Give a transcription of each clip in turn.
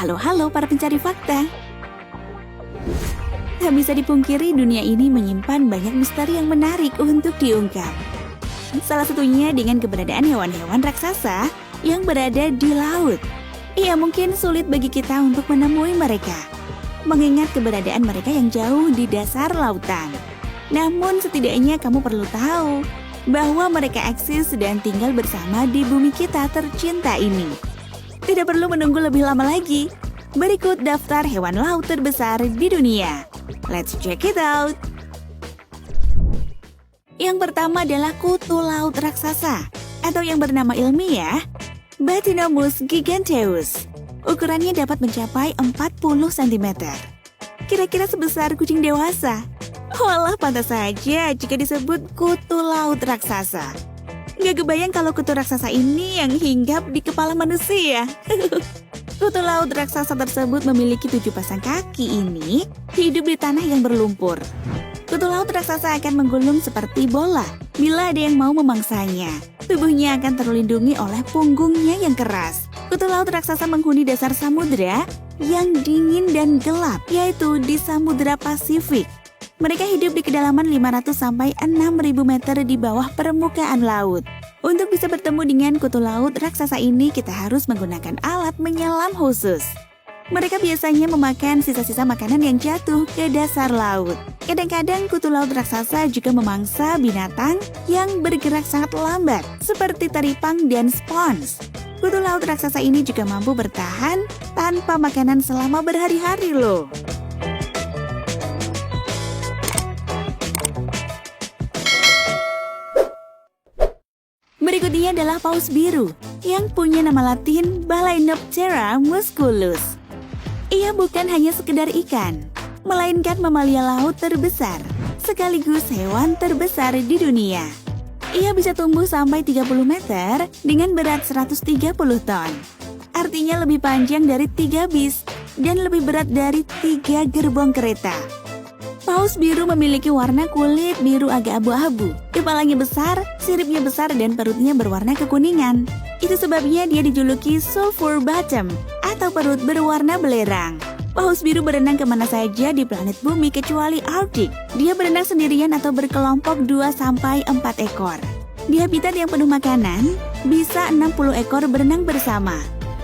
Halo para pencari fakta. Tak bisa dipungkiri dunia ini menyimpan banyak misteri yang menarik untuk diungkap. Salah satunya dengan keberadaan hewan-hewan raksasa yang berada di laut. Iya, mungkin sulit bagi kita untuk menemui mereka, mengingat keberadaan mereka yang jauh di dasar lautan. Namun setidaknya kamu perlu tahu bahwa mereka eksis dan tinggal bersama di bumi kita tercinta ini. Tidak perlu menunggu lebih lama lagi. Berikut daftar hewan laut terbesar di dunia. Let's check it out. Yang pertama adalah kutu laut raksasa, atau yang bernama ilmiah Bathynomus giganteus. Ukurannya dapat mencapai 40 cm. Kira-kira sebesar kucing dewasa. Walah, pantas saja jika disebut kutu laut raksasa. Nggak kebayang kalau kutu raksasa ini yang hinggap di kepala manusia. Kutu laut raksasa tersebut memiliki 7 pasang kaki ini hidup di tanah yang berlumpur. Kutu laut raksasa akan menggulung seperti bola bila ada yang mau memangsanya. Tubuhnya akan terlindungi oleh punggungnya yang keras. Kutu laut raksasa menghuni dasar samudera yang dingin dan gelap, yaitu di Samudra Pasifik. Mereka hidup di kedalaman 500 sampai 6.000 meter di bawah permukaan laut. Untuk bisa bertemu dengan kutu laut raksasa ini, kita harus menggunakan alat menyelam khusus. Mereka biasanya memakan sisa-sisa makanan yang jatuh ke dasar laut. Kadang-kadang kutu laut raksasa juga memangsa binatang yang bergerak sangat lambat, seperti teripang dan spons. Kutu laut raksasa ini juga mampu bertahan tanpa makanan selama berhari-hari loh. Berikutnya adalah paus biru yang punya nama latin Balaenoptera musculus. Ia bukan hanya sekedar ikan, melainkan mamalia laut terbesar, sekaligus hewan terbesar di dunia. Ia bisa tumbuh sampai 30 meter dengan berat 130 ton. Artinya lebih panjang dari 3 bis dan lebih berat dari 3 gerbong kereta. Paus biru memiliki warna kulit biru agak abu-abu. Kepalanya besar, siripnya besar, dan perutnya berwarna kekuningan. Itu sebabnya dia dijuluki sulfur bottom atau perut berwarna belerang. Paus biru berenang kemana saja di planet bumi kecuali Arktik. Dia berenang sendirian atau berkelompok 2-4 ekor. Di habitat yang penuh makanan, bisa 60 ekor berenang bersama.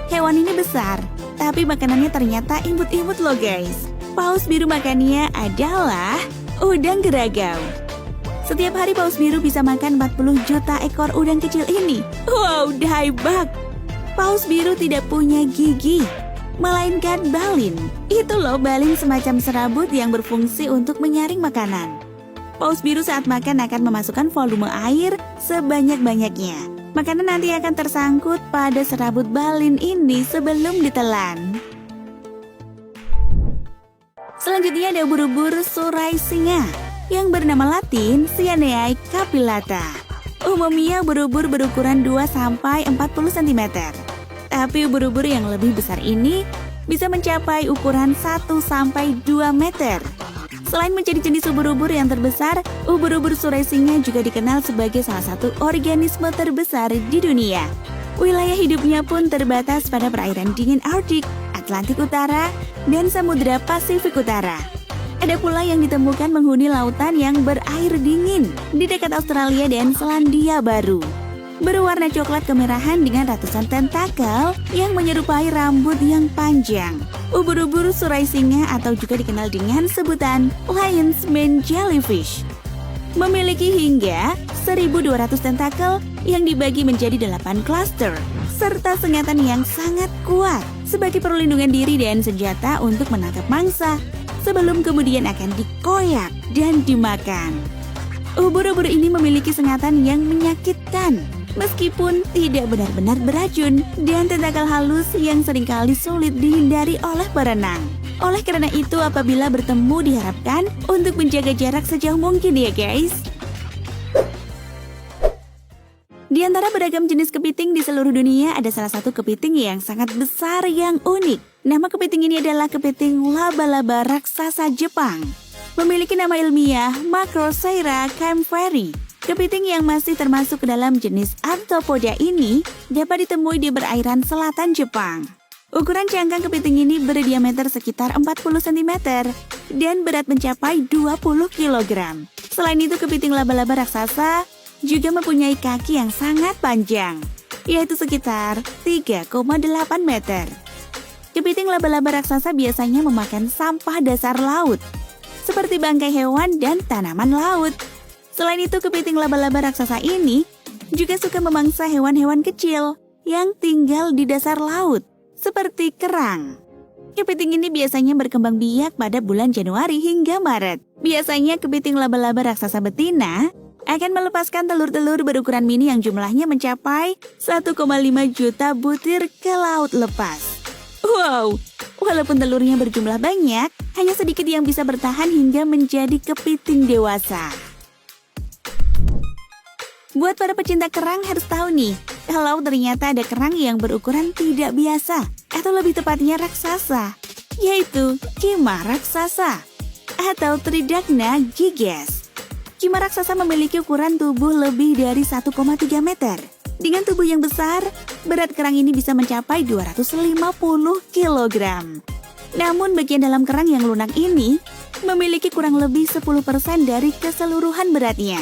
Hewan ini besar, tapi makanannya ternyata imut-imut loh guys. Paus biru makannya adalah udang geragau. Setiap hari paus biru bisa makan 40 juta ekor udang kecil ini. Wow, daibak! Paus biru tidak punya gigi, melainkan balin. Itu loh balin semacam serabut yang berfungsi untuk menyaring makanan. Paus biru saat makan akan memasukkan volume air sebanyak-banyaknya. Makanan nanti akan tersangkut pada serabut balin ini sebelum ditelan. Selanjutnya ada ubur-ubur surai singa yang bernama latin Cyaneae capillata. Umumnya ubur-ubur berukuran 2-40 cm. Tapi ubur-ubur yang lebih besar ini bisa mencapai ukuran 1-2 meter. Selain menjadi jenis ubur-ubur yang terbesar, ubur-ubur surai singa juga dikenal sebagai salah satu organisme terbesar di dunia. Wilayah hidupnya pun terbatas pada perairan dingin Arktik, Atlantik Utara, dan Samudra Pasifik Utara. Ada pula yang ditemukan menghuni lautan yang berair dingin di dekat Australia dan Selandia Baru. Berwarna coklat kemerahan dengan ratusan tentakel yang menyerupai rambut yang panjang. Ubur-ubur surai singa atau juga dikenal dengan sebutan lion's mane jellyfish memiliki hingga 1.200 tentakel yang dibagi menjadi 8 klaster, serta sengatan yang sangat kuat sebagai perlindungan diri dan senjata untuk menangkap mangsa, sebelum kemudian akan dikoyak dan dimakan. Ubur-ubur ini memiliki sengatan yang menyakitkan, meskipun tidak benar-benar beracun, dan tentakel halus yang seringkali sulit dihindari oleh perenang. Oleh karena itu, apabila bertemu diharapkan untuk menjaga jarak sejauh mungkin ya guys. Di antara beragam jenis kepiting di seluruh dunia, ada salah satu kepiting yang sangat besar yang unik. Nama kepiting ini adalah kepiting laba-laba raksasa Jepang. Memiliki nama ilmiah Macroceira camperi. Kepiting yang masih termasuk ke dalam jenis Arthropoda ini dapat ditemui di perairan selatan Jepang. Ukuran cangkang kepiting ini berdiameter sekitar 40 cm dan berat mencapai 20 kg. Selain itu, kepiting laba-laba raksasa juga mempunyai kaki yang sangat panjang, yaitu sekitar 3,8 meter. Kepiting laba-laba raksasa biasanya memakan sampah dasar laut, seperti bangkai hewan dan tanaman laut. Selain itu, kepiting laba-laba raksasa ini juga suka memangsa hewan-hewan kecil yang tinggal di dasar laut, seperti kerang. Kepiting ini biasanya berkembang biak pada bulan Januari hingga Maret. Biasanya kepiting laba-laba raksasa betina akan melepaskan telur-telur berukuran mini yang jumlahnya mencapai 1,5 juta butir ke laut lepas. Wow, walaupun telurnya berjumlah banyak, hanya sedikit yang bisa bertahan hingga menjadi kepiting dewasa. Buat para pecinta kerang harus tahu nih, kalau ternyata ada kerang yang berukuran tidak biasa, atau lebih tepatnya raksasa, yaitu kima raksasa, atau Tridacna gigas. Kima raksasa memiliki ukuran tubuh lebih dari 1,3 meter. Dengan tubuh yang besar, berat kerang ini bisa mencapai 250 kg. Namun bagian dalam kerang yang lunak ini memiliki kurang lebih 10% dari keseluruhan beratnya.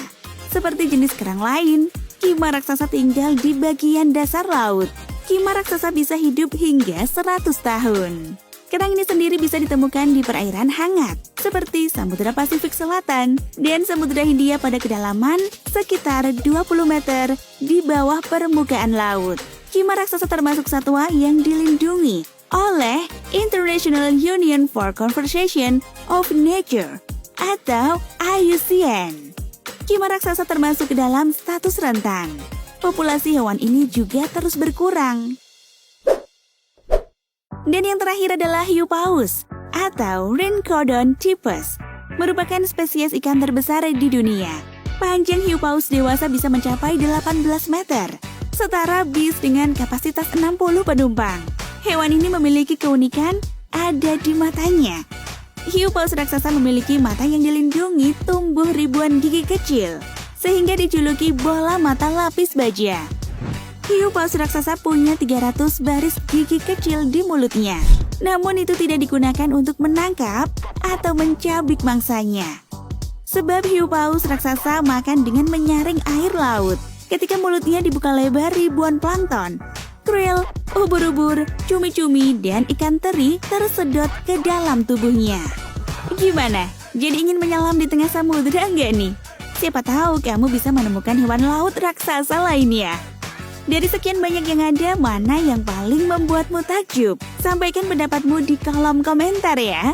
Seperti jenis kerang lain, kima raksasa tinggal di bagian dasar laut. Kima raksasa bisa hidup hingga 100 tahun. Kerang ini sendiri bisa ditemukan di perairan hangat, seperti Samudra Pasifik Selatan dan Samudra Hindia pada kedalaman sekitar 20 meter di bawah permukaan laut. Kima raksasa termasuk satwa yang dilindungi oleh International Union for Conservation of Nature atau IUCN. Kima raksasa termasuk ke dalam status rentan. Populasi hewan ini juga terus berkurang. Dan yang terakhir adalah hiu paus atau Rhincodon typus, merupakan spesies ikan terbesar di dunia. Panjang hiu paus dewasa bisa mencapai 18 meter, setara bis dengan kapasitas 60 penumpang. Hewan ini memiliki keunikan ada di matanya. Hiu paus raksasa memiliki mata yang dilindungi tumbuh ribuan gigi kecil, sehingga dijuluki bola mata lapis baja. Hiu paus raksasa punya 300 baris gigi kecil di mulutnya. Namun itu tidak digunakan untuk menangkap atau mencabik mangsanya. Sebab hiu paus raksasa makan dengan menyaring air laut. Ketika mulutnya dibuka lebar, ribuan plankton, krill, ubur-ubur, cumi-cumi, dan ikan teri tersedot ke dalam tubuhnya. Gimana? Jadi ingin menyelam di tengah samudera nggak nih? Siapa tahu kamu bisa menemukan hewan laut raksasa lainnya. Dari sekian banyak yang ada, mana yang paling membuatmu takjub? Sampaikan pendapatmu di kolom komentar ya.